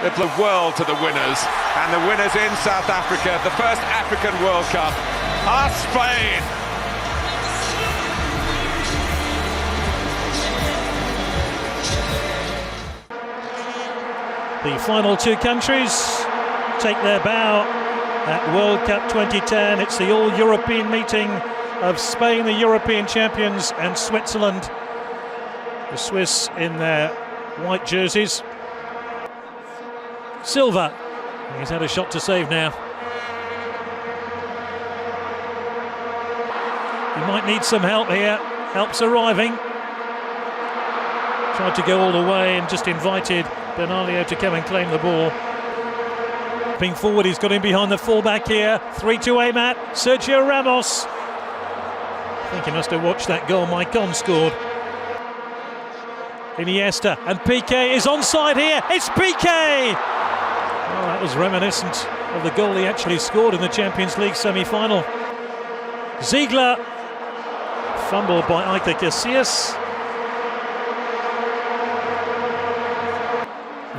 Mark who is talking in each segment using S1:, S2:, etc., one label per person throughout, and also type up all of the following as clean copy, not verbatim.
S1: The world to the winners, and the winners in South Africa, the first African World Cup, are Spain.
S2: The final two countries take their bow at World Cup 2010. It's the all-European meeting of Spain, the European champions, and Switzerland. The Swiss in their white jerseys. Silva, he's had a shot to save now. He might need some help here. Help's arriving. Tried to go all the way and just invited Bernalio to come and claim the ball. Ping forward, he's got him behind the fullback here. 3 to aim at Sergio Ramos. I think he must have watched that goal Maicon scored. Iniesta, and Piqué is onside here. It's Piqué! Oh, that was reminiscent of the goal he actually scored in the Champions League semi-final. Ziegler, fumbled by Iker Casillas.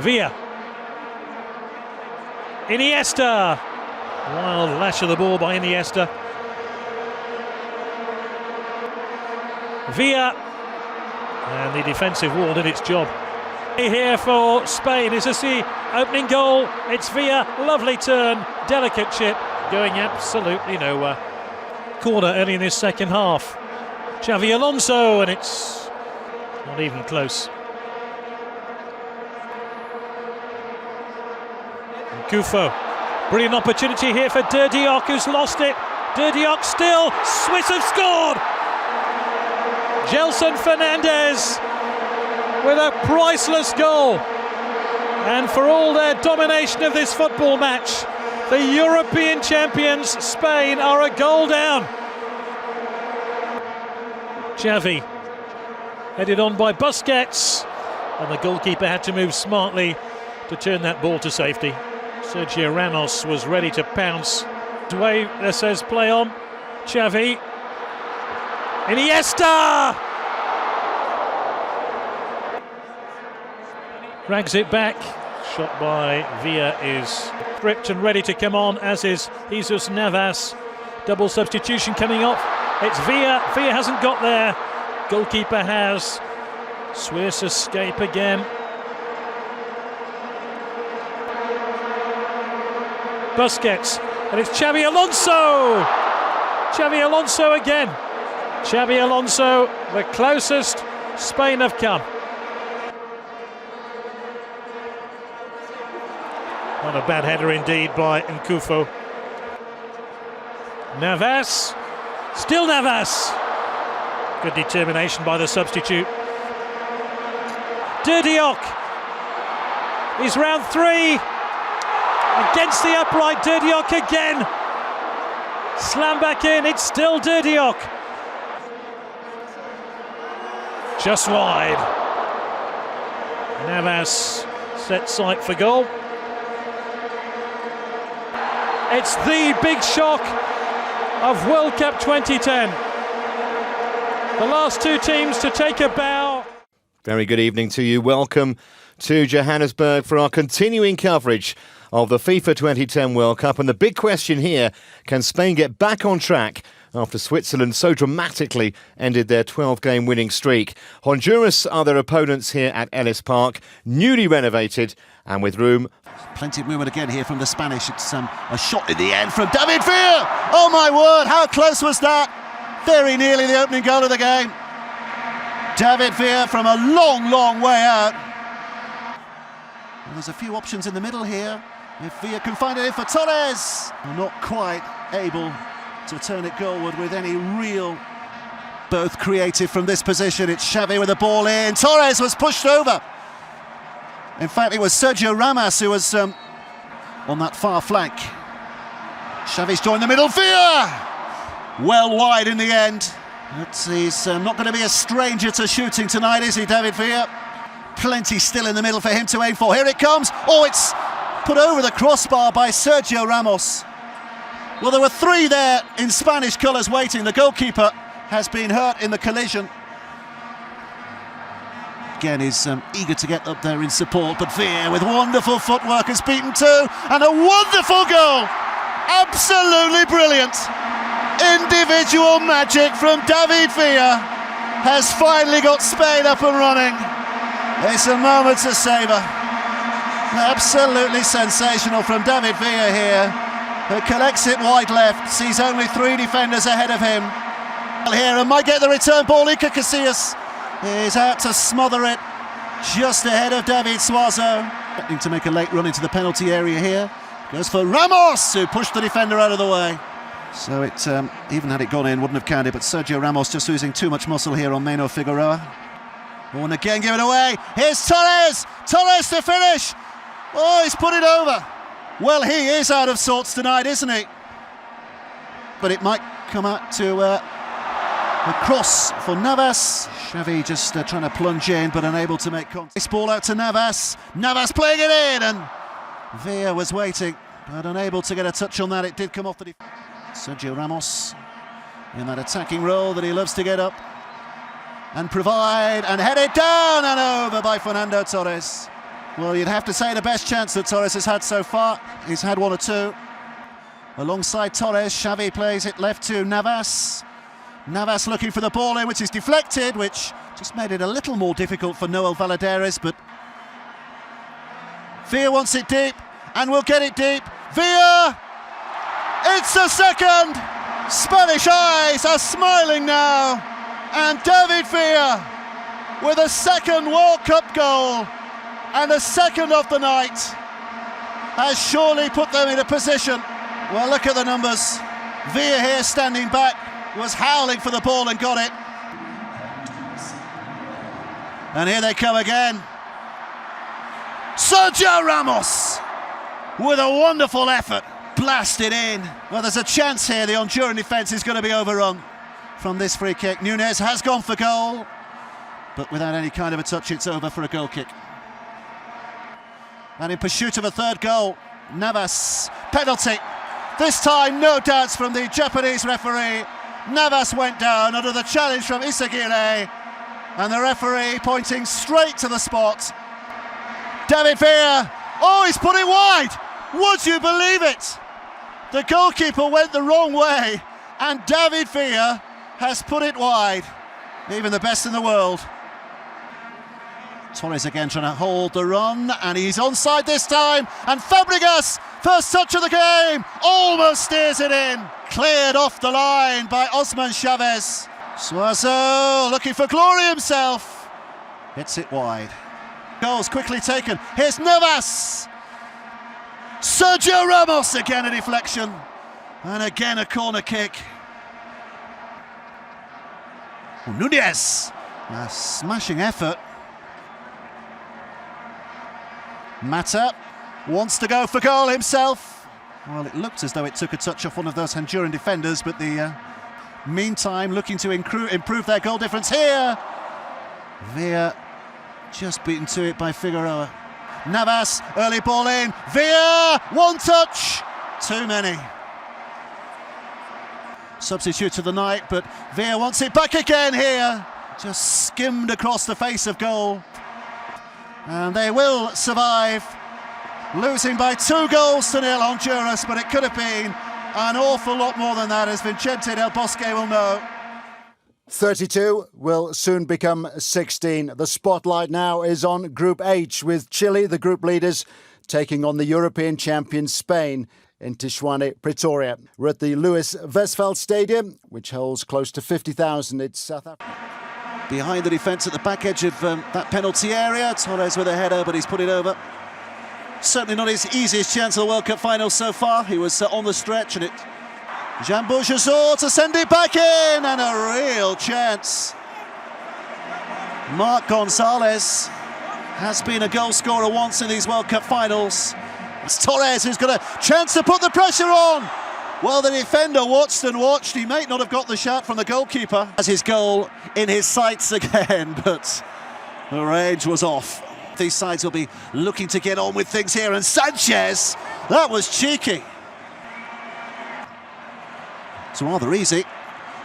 S2: Villa. Iniesta. Wild lash of the ball by Iniesta. Villa. And the defensive wall did its job. Here for Spain, is this the opening goal? It's Villa, lovely turn, delicate chip, going absolutely nowhere. Corner early in this second half. Xavi Alonso, and it's not even close. Kufo, brilliant opportunity here for De Diok, who's lost it. De Diok still, Swiss have scored! Gelson Fernandez with a priceless goal. And for all their domination of this football match, the European champions, Spain, are a goal down. Xavi, headed on by Busquets, and the goalkeeper had to move smartly to turn that ball to safety. Sergio Ramos was ready to pounce. Way that says play on. Xavi. Iniesta! Drags it back. Shot by Villa is gripped and ready to come on, as is Jesus Navas. Double substitution coming off. It's Villa. Villa hasn't got there. Goalkeeper has. Swiss escape again. Busquets, and it's Xavi Alonso! Xavi Alonso again. Xavi Alonso, the closest Spain have come. Not a bad header indeed by Nkufo. Navas, still Navas. Good determination by the substitute. De Diok, he's round three. Against the upright, De Diok again. Slam back in, it's still De Diok. Just wide. Navas set sight for goal. It's the big shock of World Cup 2010. The last two teams to take a bow.
S3: Very good evening to you. Welcome to Johannesburg for our continuing coverage of the FIFA 2010 World Cup. And the big question here, can Spain get back on track after Switzerland so dramatically ended their 12-game winning streak? Honduras are their opponents here at Ellis Park, newly renovated and with room.
S4: Plenty of movement again here from the Spanish. It's a shot in the end from David Villa. Oh my word, how close was that? Very nearly the opening goal of the game. David Villa from a long, long way out. Well, there's a few options in the middle here. If Villa can find it in for Torres. Not quite able to turn it goalward with any real... Both creative from this position. It's Xavi with the ball in. Torres was pushed over. In fact, it was Sergio Ramos who was on that far flank. Xavi's joined the middle. Villa! Well wide in the end. But he's not going to be a stranger to shooting tonight, is he, David Villa? Plenty still in the middle for him to aim for. Here it comes. Oh, it's put over the crossbar by Sergio Ramos. Well, there were three there in Spanish colours waiting. The goalkeeper has been hurt in the collision. Again, he's eager to get up there in support, but Villa with wonderful footwork has beaten two, and a wonderful goal! Absolutely brilliant! Individual magic from David Villa has finally got Spain up and running. It's a moment to savour. Absolutely sensational from David Villa here, who collects it wide left, sees only three defenders ahead of him. Here and might get the return ball. Iker Casillas is out to smother it just ahead of David Suazo. Expecting to make a late run into the penalty area here. Goes for Ramos, who pushed the defender out of the way. So it, even had it gone in, wouldn't have counted, but Sergio Ramos just losing too much muscle here on Meno Figueroa. Oh, and again give it away. Here's Torres! Torres to finish! Oh, he's put it over. Well, he is out of sorts tonight, isn't he? But it might come out to a cross for Navas. Xavi just trying to plunge in, but unable to make contact. This ball out to Navas. Navas playing it in, and Villa was waiting, but unable to get a touch on that. It did come off the defense. Sergio Ramos in that attacking role that he loves to get up and provide, and head it down and over by Fernando Torres. Well, you'd have to say the best chance that Torres has had so far. He's had one or two. Alongside Torres, Xavi plays it left to Navas. Navas looking for the ball in, which is deflected, which just made it a little more difficult for Noel Valadares, but Villa wants it deep, and will get it deep. Villa! It's a second! Spanish eyes are smiling now, and David Villa with a second World Cup goal and a second of the night has surely put them in a position. Well, look at the numbers. Villa here standing back, was howling for the ball and got it. And here they come again. Sergio Ramos with a wonderful effort, blasted in. Well, there's a chance here the Honduran defence is going to be overrun from this free kick. Núñez has gone for goal, but without any kind of a touch, it's over for a goal kick. And in pursuit of a third goal, Navas, penalty. This time, no doubts from the Japanese referee. Navas went down under the challenge from Isaguirre, and the referee pointing straight to the spot. David Villa, oh, he's put it wide! Would you believe it? The goalkeeper went the wrong way, and David Villa has put it wide. Even the best in the world. Torres again trying to hold the run, and he's onside this time, and Fabregas, first touch of the game, almost steers it in. Cleared off the line by Osman Chavez. Suazo looking for glory himself. Hits it wide. Goals quickly taken. Here's Navas. Sergio Ramos, again a deflection. And again a corner kick. Oh, Núñez, a smashing effort. Mata wants to go for goal himself. Well, it looked as though it took a touch off one of those Honduran defenders, but the meantime looking to improve their goal difference here. Villa just beaten to it by Figueroa. Navas, early ball in. Villa, one touch, too many. Substitute of the night, but Villa wants it back again here. Just skimmed across the face of goal. And they will survive, losing by 2-0 Honduras, but it could have been an awful lot more than that, as Vicente Del Bosque will know.
S5: 32 will soon become 16. The spotlight now is on Group H, with Chile, the group leaders, taking on the European champion Spain in Tijuana, Pretoria. We're at the Louis Westphal Stadium, which holds close to 50,000. It's South Africa.
S4: Behind the defence at the back edge of that penalty area. Torres with a header, but he's put it over. Certainly not his easiest chance of the World Cup final so far. He was on the stretch, and it... Jean Bourgeois to send it back in, and a real chance. Marc Gonzalez has been a goal scorer once in these World Cup finals. It's Torres who's got a chance to put the pressure on. Well, the defender watched and watched. He might not have got the shot from the goalkeeper. Has his goal in his sights again, but the range was off. These sides will be looking to get on with things here, and Sanchez, that was cheeky. It's rather easy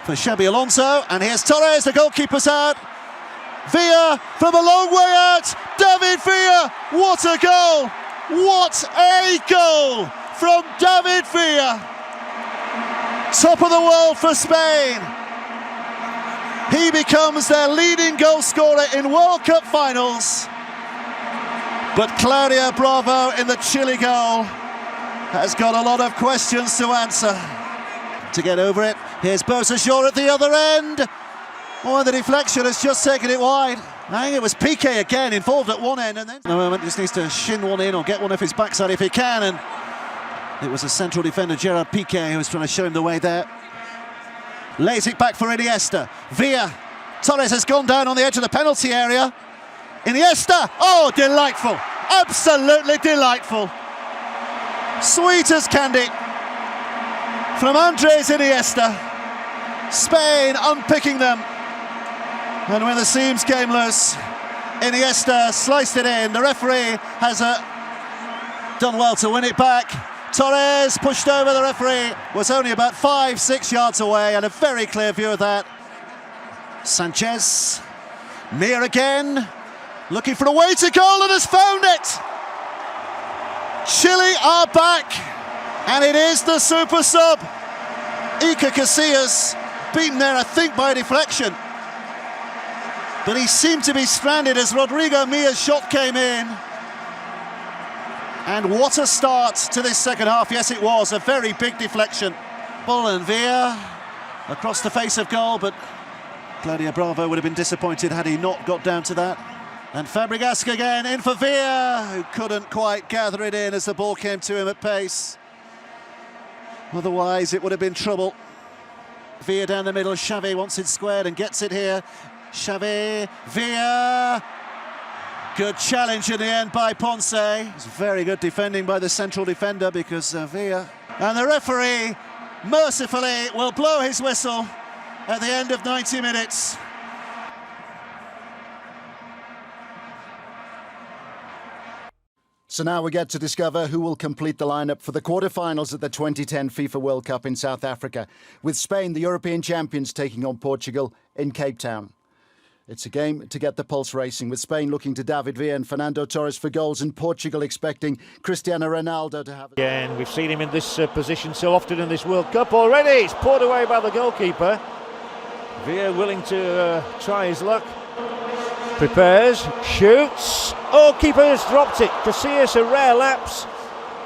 S4: for Xabi Alonso, and here's Torres, the goalkeeper's out. Villa from a long way out. David Villa, what a goal! What a goal from David Villa. Top of the world for Spain. He becomes their leading goal scorer in World Cup finals. But Claudia Bravo in the Chile goal has got a lot of questions to answer. To get over it, here's Beausejour at the other end. Oh, the deflection has just taken it wide. I think it was Piqué again involved at one end, and then at the moment just needs to shin one in or get one off his backside if he can. And it was a central defender, Gerard Piqué, who was trying to show him the way there. Lays it back for Iniesta. Villa. Torres has gone down on the edge of the penalty area. Iniesta. Oh, delightful. Absolutely delightful. Sweet as candy from Andres Iniesta. Spain unpicking them. And when the seams came loose, Iniesta sliced it in. The referee has done well to win it back. Torres pushed over the referee, was only about 5-6 yards away, and a very clear view of that. Sanchez, Mir again, looking for a way to goal and has found it. Chile are back, and it is the super sub. Iker Casillas, beaten there, I think, by a deflection. But he seemed to be stranded as Rodrigo Mia's shot came in. And what a start to this second half. Yes, it was a very big deflection. Ball and Villa across the face of goal, but Claudia Bravo would have been disappointed had he not got down to that. And Fabregas again in for Villa, who couldn't quite gather it in as the ball came to him at pace. Otherwise, it would have been trouble. Villa down the middle, Xavi wants it squared and gets it here. Xavi, Villa. Good challenge in the end by Ponce. It's very good defending by the central defender because Villa. And the referee, mercifully, will blow his whistle at the end of 90 minutes.
S5: So now we get to discover who will complete the lineup for the quarterfinals at the 2010 FIFA World Cup in South Africa, with Spain, the European champions, taking on Portugal in Cape Town. It's a game to get the pulse racing, with Spain looking to David Villa and Fernando Torres for goals, and Portugal expecting Cristiano Ronaldo to have...
S2: Again, we've seen him in this position so often in this World Cup already. It's poured away by the goalkeeper. Villa willing to try his luck. Prepares, shoots. Oh, keeper has dropped it. Casillas, a rare lapse.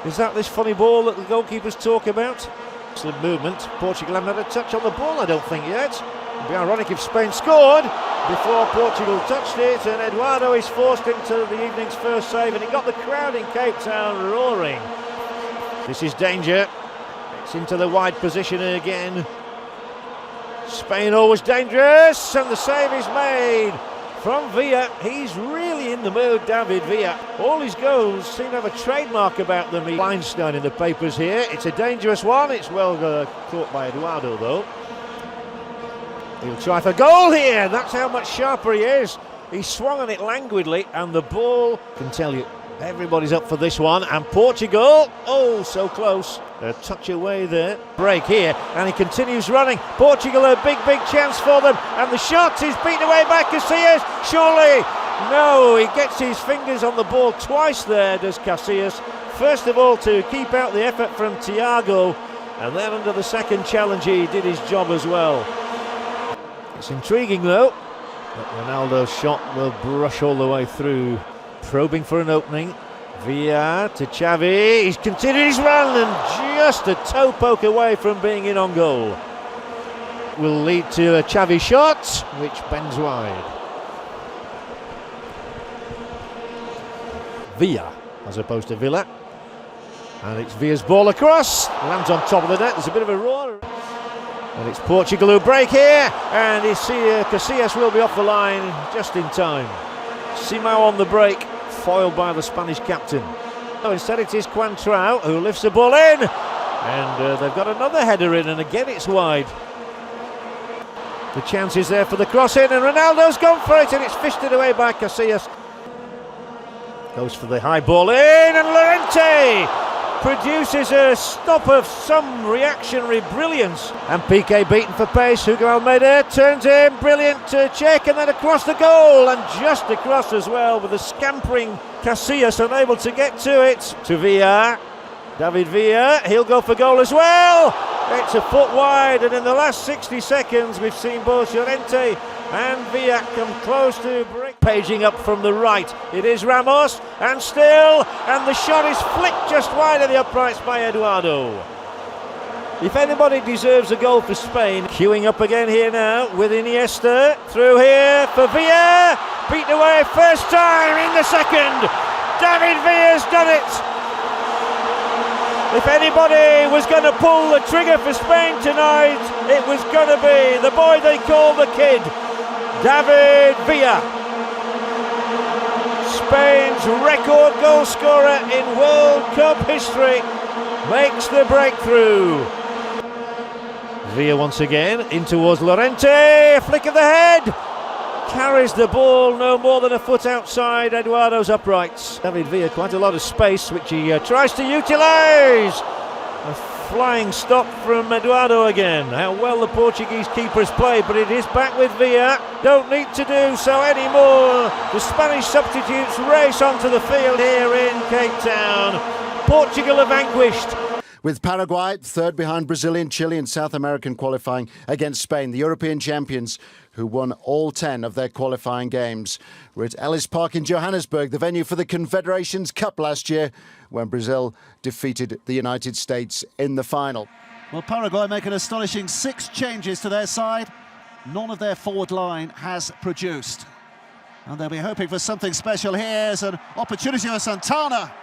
S2: Is that this funny ball that the goalkeepers talk about? Excellent movement. Portugal haven't had a touch on the ball, I don't think, yet. It'd be ironic if Spain scored before Portugal touched it, and Eduardo is forced into the evening's first save, and it got the crowd in Cape Town roaring. This is danger. It's into the wide position again. Spain always dangerous, and the save is made from Villa. He's really in the mood, David Villa. All his goals seem to have a trademark about them. Einstein in the papers here. It's a dangerous one. It's well caught by Eduardo, though. He'll try for goal here. That's how much sharper he is. He swung on it languidly, and the ball, can tell you, everybody's up for this one. And Portugal, oh, so close. A touch away there. Break here, and he continues running. Portugal, a big chance for them. And the shot is beaten away by Casillas. Surely, no, he gets his fingers on the ball twice there, does Casillas. First of all, to keep out the effort from Thiago, and then under the second challenge, he did his job as well. It's intriguing though, that Ronaldo's shot will brush all the way through, probing for an opening. Villa to Xavi, he's continued his run and just a toe poke away from being in on goal. Will lead to a Xavi shot, which bends wide. Villa as opposed to Villa. And it's Villa's ball across, lands on top of the net, there's a bit of a roar. And it's Portugal who break here, and you see Casillas will be off the line just in time. Simão on the break, foiled by the Spanish captain. So instead it is Coentrão who lifts the ball in, and they've got another header in, and again it's wide. The chance is there for the cross in, and Ronaldo's gone for it, and it's fisted away by Casillas. Goes for the high ball in, and Llorente
S6: produces a stop of some reactionary brilliance. And Piqué beaten for pace. Hugo Almeida turns in, brilliant check, and then across the goal, and just across as well with a scampering Casillas, unable to get to it. To Villa, David Villa, he'll go for goal as well. It's a foot wide, and in the last 60 seconds we've seen both Llorente and Villa come close to break. Paging up from the right, it is Ramos, and the shot is flicked just wide of the uprights by Eduardo. If anybody deserves a goal for Spain, queuing up again here now with Iniesta, through here for Villa, beaten away first time in the second. David Villa's done it. If anybody was going to pull the trigger for Spain tonight, it was going to be the boy they call the kid, David Villa. Spain's record goal scorer in World Cup history makes the breakthrough. Villa once again in towards Llorente, a flick of the head, carries the ball no more than a foot outside Eduardo's uprights. David Villa, quite a lot of space which he tries to utilise. A flying stop from Eduardo again. How well the Portuguese keepers play, but it is back with Villa. Don't need to do so anymore. The Spanish substitutes race onto the field here in Cape Town. Portugal are vanquished.
S5: With Paraguay third behind Brazilian, Chile and South American qualifying against Spain, the European champions who won all 10 of their qualifying games. We're at Ellis Park in Johannesburg, the venue for the Confederations Cup last year, when Brazil defeated the United States in the final.
S4: Well, Paraguay make an astonishing 6 changes to their side. None of their forward line has produced. And they'll be hoping for something special here. Here's an opportunity for Santana.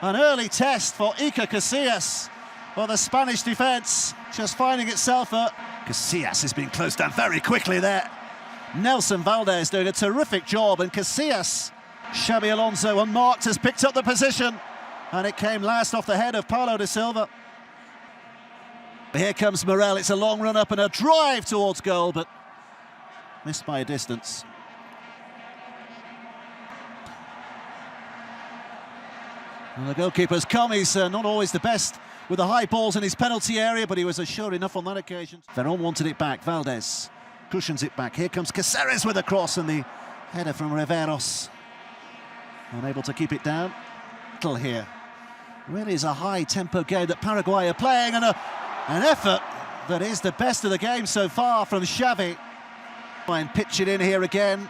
S4: An early test for Iker Casillas. Well, the Spanish defence just finding itself a... Casillas has been closed down very quickly there. Nelson Valdez doing a terrific job, and Casillas, Xabi Alonso unmarked, has picked up the position, and it came last off the head of Paulo da Silva. Here comes Morel. It's a long run up and a drive towards goal, but missed by a distance. And the goalkeeper's come. He's not always the best with the high balls in his penalty area, but he was sure enough on that occasion. Veron wanted it back. Valdez cushions it back. Here comes Caceres with a cross, and the header from Riveros. Unable to keep it down. Little here. Really is a high-tempo game that Paraguay are playing, and an effort that is the best of the game so far from Xavi. And pitch it in here again.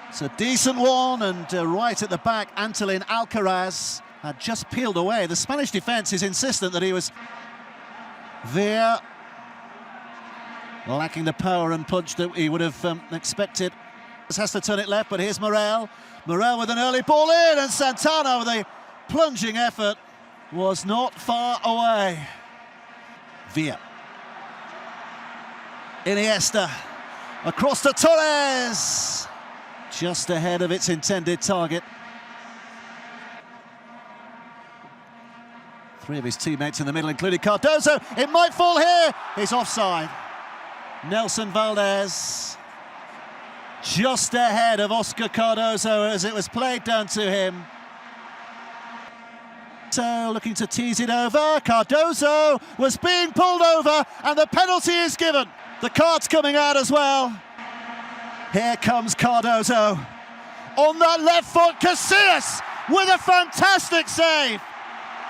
S4: It's a decent one, and right at the back, Antolin Alcaraz had just peeled away. The Spanish defence is insistent that he was there, lacking the power and punch that he would have expected. Has to turn it left, but here's Morel. Morel with an early ball in, and Santana with a plunging effort was not far away. Villa. Iniesta across to Torres, just ahead of its intended target. 3 of his teammates in the middle, including Cardozo. It might fall here. He's offside. Nelson Valdez just ahead of Oscar Cardozo as it was played down to him. So looking to tease it over. Cardozo was being pulled over, and the penalty is given. The card's coming out as well. Here comes Cardozo. On that left foot, Casillas with a fantastic save.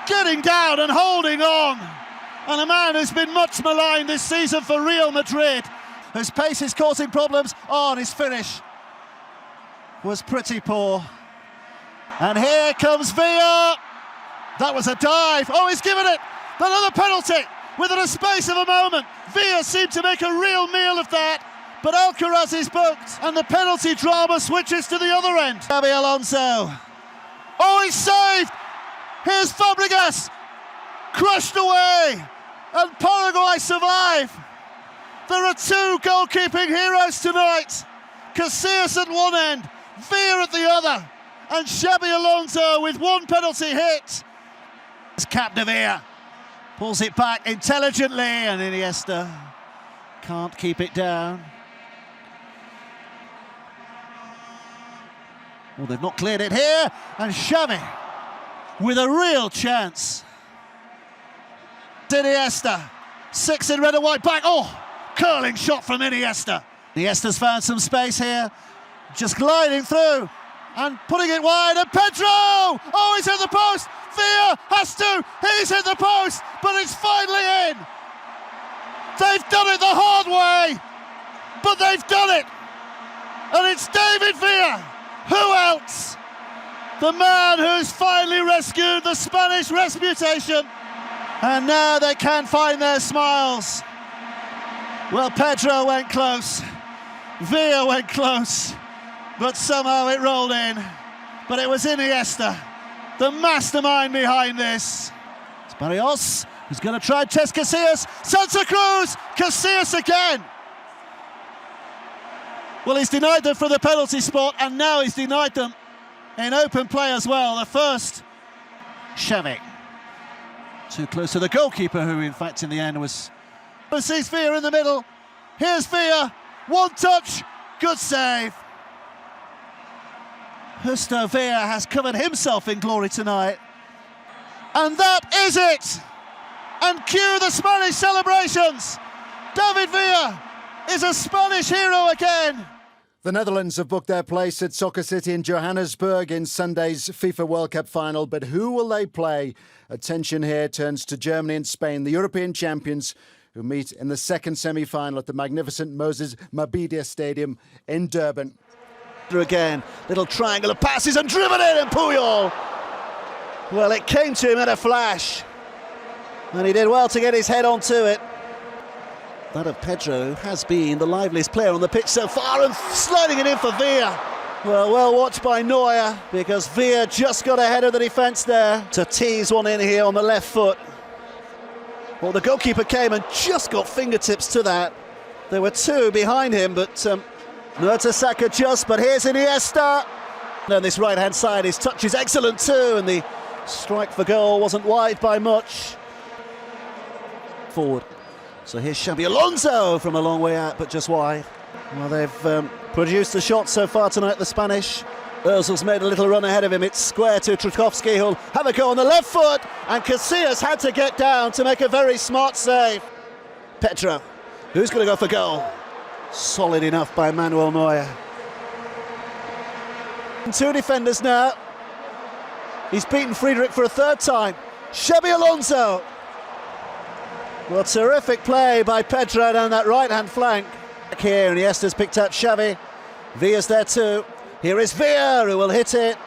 S4: Getting down and holding on. And a man who's been much maligned this season for Real Madrid, whose pace is causing problems. Oh, and his finish was pretty poor. And here comes Villa. That was a dive. Oh, he's given it. Another penalty within a space of a moment. Villa seemed to make a real meal of that, but Alcaraz is booked, and the penalty drama switches to the other end. Xabi Alonso. Oh, he's saved. Here's Fabregas. Crushed away, and Paraguay survive. There are 2 goalkeeping heroes tonight. Casillas at one end, Villa at the other, and Xabi Alonso with 1 penalty hit. It's Capdevila. Pulls it back intelligently, and Iniesta can't keep it down. Well, they've not cleared it here, and Xavi with a real chance. Iniesta, 6 in red and white back. Oh, curling shot from Iniesta. Iniesta's found some space here, just gliding through and putting it wide. And Pedro! Oh, he's hit the post. Villa has to. He's hit the post, but it's finally in. They've done it the hard way, but they've done it. And it's David Villa. Who else? The man who's finally rescued the Spanish reputation. And now they can't find their smiles. Well, Pedro went close. Villa went close. But somehow it rolled in. But it was Iniesta, the mastermind behind this. It's Barrios, who's going to try and test Casillas. Santa Cruz, Casillas again. Well, he's denied them for the penalty spot, and now he's denied them in open play as well. The first, Xavi. Too close to the goalkeeper, who in fact in the end was... Sees Villa in the middle. Here's Villa, one touch, good save. Justo Villa has covered himself in glory tonight. And that is it! And cue the Spanish celebrations! David Villa is a Spanish hero again!
S5: The Netherlands have booked their place at Soccer City in Johannesburg in Sunday's FIFA World Cup final, but who will they play? Attention here turns to Germany and Spain, the European champions, who meet in the second semi-final at the magnificent Moses Mabhida Stadium in Durban.
S4: Again, little triangle of passes and driven in, and Puyol. Well, it came to him at a flash, and he did well to get his head onto it. That of Pedro, who has been the liveliest player on the pitch so far, and sliding it in for Villa. Well watched by Neuer, because Villa just got ahead of the defence there to tease one in here on the left foot. Well, the goalkeeper came and just got fingertips to that. There were two behind him, but Mertesacker just, but here's Iniesta. And this right-hand side, his touch is excellent too, and the strike for goal wasn't wide by much. Forward. So here's Xabi Alonso from a long way out, but just wide. Well, they've produced the shot so far tonight, the Spanish. Ozil's made a little run ahead of him. It's square to Trukowski, who'll have a go on the left foot, and Casillas had to get down to make a very smart save. Pedro, who's going to go for goal? Solid enough by Manuel Neuer. Two defenders now. He's beaten Friedrich for a third time. Xabi Alonso. Well, terrific play by Pedro down that right-hand flank. Back here, and Iniesta's picked out Xavi. Villa's there too. Here is Villa, who will hit it.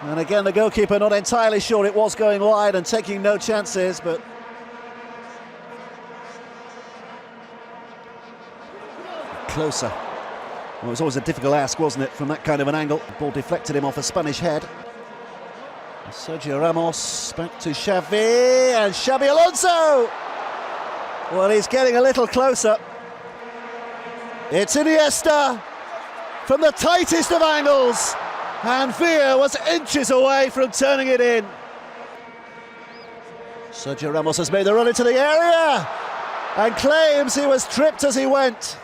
S4: And again, the goalkeeper not entirely sure it was going wide and taking no chances, but... Closer. Well, it was always a difficult ask, wasn't it, from that kind of an angle. The ball deflected him off a Spanish head. Sergio Ramos back to Xavi, and Xabi Alonso! Well, he's getting a little closer. It's Iniesta from the tightest of angles, and Villa was inches away from turning it in. Sergio Ramos has made the run into the area and claims he was tripped as he went.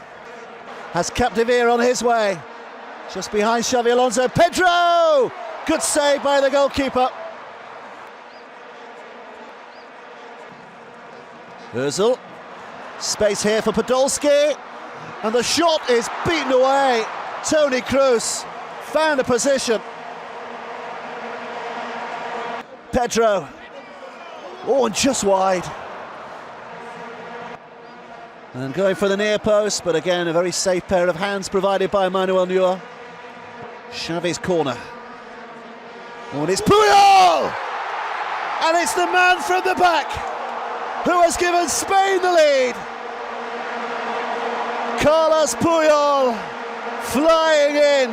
S4: Has Capdevere on his way. Just behind Xabi Alonso. Pedro! Good save by the goalkeeper. Ozil. Space here for Podolski. And the shot is beaten away. Toni Kroos found a position. Pedro. Oh, and just wide. And going for the near post, but again, a very safe pair of hands provided by Manuel Neuer. Xavi's corner. Oh, and it's Puyol! And it's the man from the back who has given Spain the lead. Carlos Puyol flying in.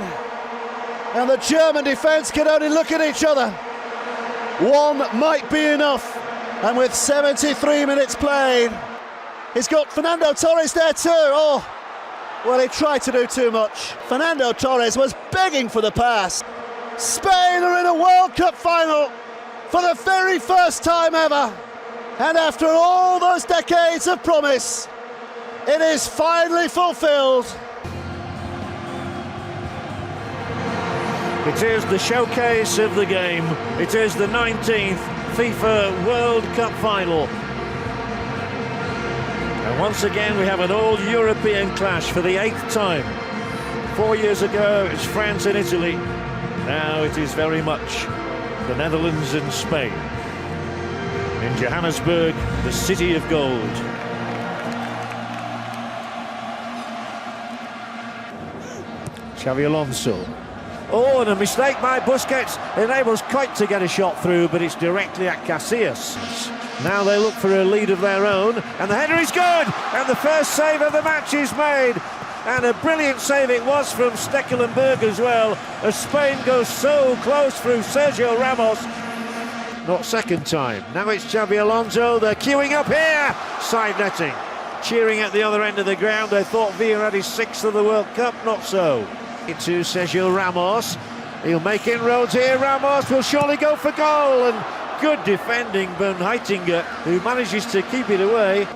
S4: And the German defence can only look at each other. One might be enough. And with 73 minutes played, he's got Fernando Torres there too. Oh, well, he tried to do too much. Fernando Torres was begging for the pass. Spain are in a World Cup final for the very first time ever. And after all those decades of promise, it is finally fulfilled.
S6: It is the showcase of the game. It is the 19th FIFA World Cup final. And once again we have an old European clash for the 8th time. 4 years ago it's France and Italy. Now it is very much the Netherlands and Spain. In Johannesburg, the city of gold. Xavi Alonso. Oh, and a mistake by Busquets enables Coit to get a shot through, but it's directly at Casillas. Now they look for a lead of their own, and the header is good, and the first save of the match is made. And a brilliant save it was from Stekelenburg as well, as Spain goes so close through Sergio Ramos. Not second time. Now it's Xavi Alonso. They're queuing up here. Side netting. Cheering at the other end of the ground. They thought Villa had his 6th of the World Cup. Not so. Into Sergio Ramos. He'll make inroads here. Ramos will surely go for goal. And good defending by Heitinga, who manages to keep it away.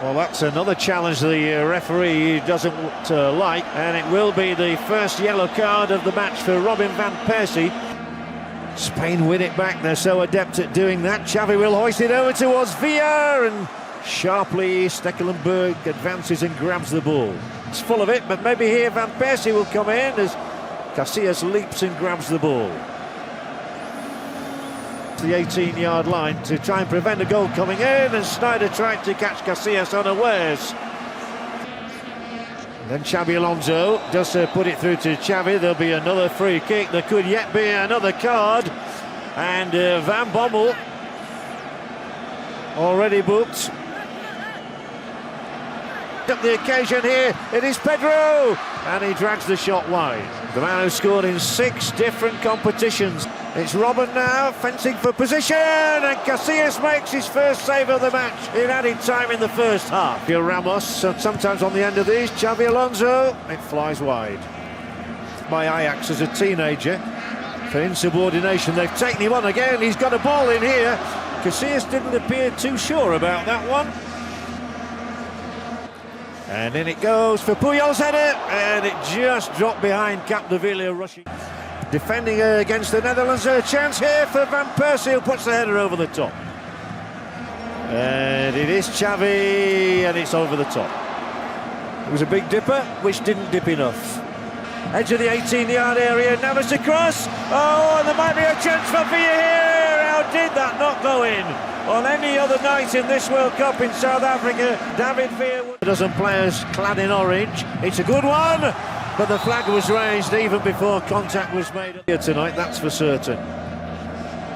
S6: Well, that's another challenge the referee doesn't like, and it will be the first yellow card of the match for Robin van Persie. Spain win it back, they're so adept at doing that. Xavi will hoist it over towards Villa, and sharply Stekelenburg advances and grabs the ball. It's full of it, but maybe here Van Persie will come in as Casillas leaps and grabs the ball. The 18-yard line to try and prevent a goal coming in, and Sneijder tried to catch Casillas unawares. And then Xabi Alonso does put it through to Xavi. There'll be another free kick. There could yet be another card. And Van Bommel already booked. Up the occasion here, it is Pedro, and he drags the shot wide. The man who scored in 6 different competitions. It's Robin now, fencing for position, and Casillas makes his first save of the match in added time in the first half. Ramos, sometimes on the end of these, Xavi Alonso, it flies wide. By Ajax as a teenager, for insubordination, they've taken him on again, he's got a ball in here. Casillas didn't appear too sure about that one. And in it goes for Puyol's header, and it just dropped behind Capdevila rushing. Defending against the Netherlands, a chance here for Van Persie, who puts the header over the top. And it is Xavi, and it's over the top. It was a big dipper, which didn't dip enough. Edge of the 18-yard area, Navas across. Oh, and there might be a chance for Villa here. How did that not go in? On any other night in this World Cup in South Africa, David Villa. A dozen players clad in orange. It's a good one, but the flag was raised even before contact was made here tonight, that's for certain.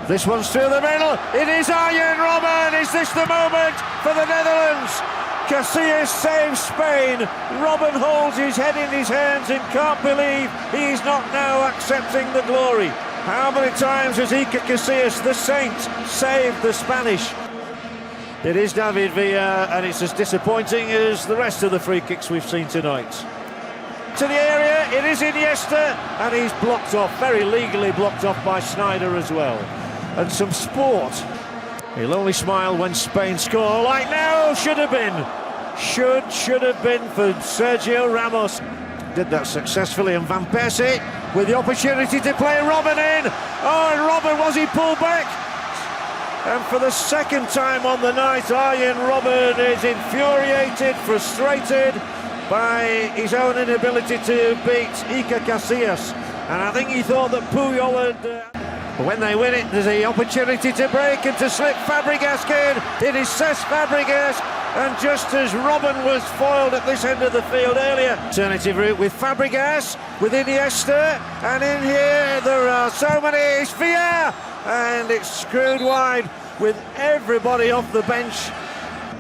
S6: This one's through the middle. It is Arjen Robben. Is this the moment for the Netherlands? Casillas saves Spain. Robben holds his head in his hands and can't believe he's not now accepting the glory. How many times has Iker Casillas, the Saint, saved the Spanish? It is David Villa, and it's as disappointing as the rest of the free kicks we've seen tonight. To the area, it is Iniesta, and he's blocked off, very legally blocked off by Sneijder as well. And some sport. He'll only smile when Spain score, like now, should have been. Should have been for Sergio Ramos. Did that successfully, and Van Persie with the opportunity to play Robben in. Oh, and Robben, was he pulled back? And for the second time on the night, Arjen Robben is infuriated, frustrated by his own inability to beat Iker Casillas. And I think he thought that Puyol had... But when they win it, there's the opportunity to break and to slip Fabregas in. It is Cesc Fabregas, and just as Robben was foiled at this end of the field earlier. Alternative route with Fabregas, with Iniesta, and in here there are so many. It's Villa, and it's screwed wide with everybody off the bench.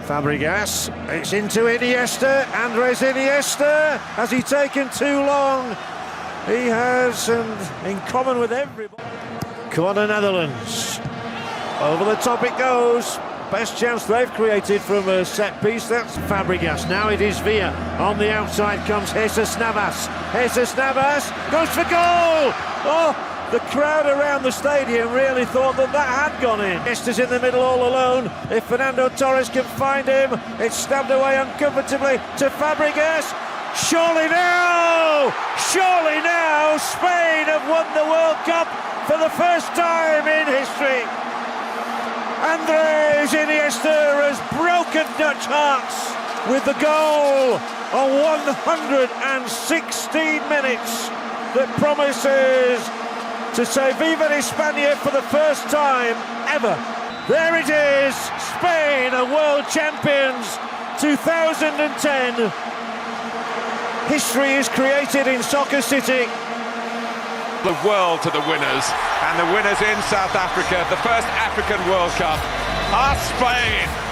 S6: Fabregas, it's into Iniesta, Andres Iniesta. Has he taken too long? He has, and in common with everybody. Corner Netherlands. Over the top it goes. Best chance they've created from a set piece. That's Fabregas. Now it is Villa. On the outside comes Jesus Navas. Jesus Navas goes for goal. Oh, the crowd around the stadium really thought that had gone in. Iniesta's in the middle all alone. If Fernando Torres can find him, it's stabbed away uncomfortably to Fabregas. Surely now, Spain have won the World Cup for the first time in history. Andres Iniesta has broken Dutch hearts with the goal on 116 minutes that promises to say Viva España for the first time ever. There it is, Spain are world champions 2010. History is created in Soccer City.
S1: The world to the winners, and the winners in South Africa, the first African World Cup are Spain.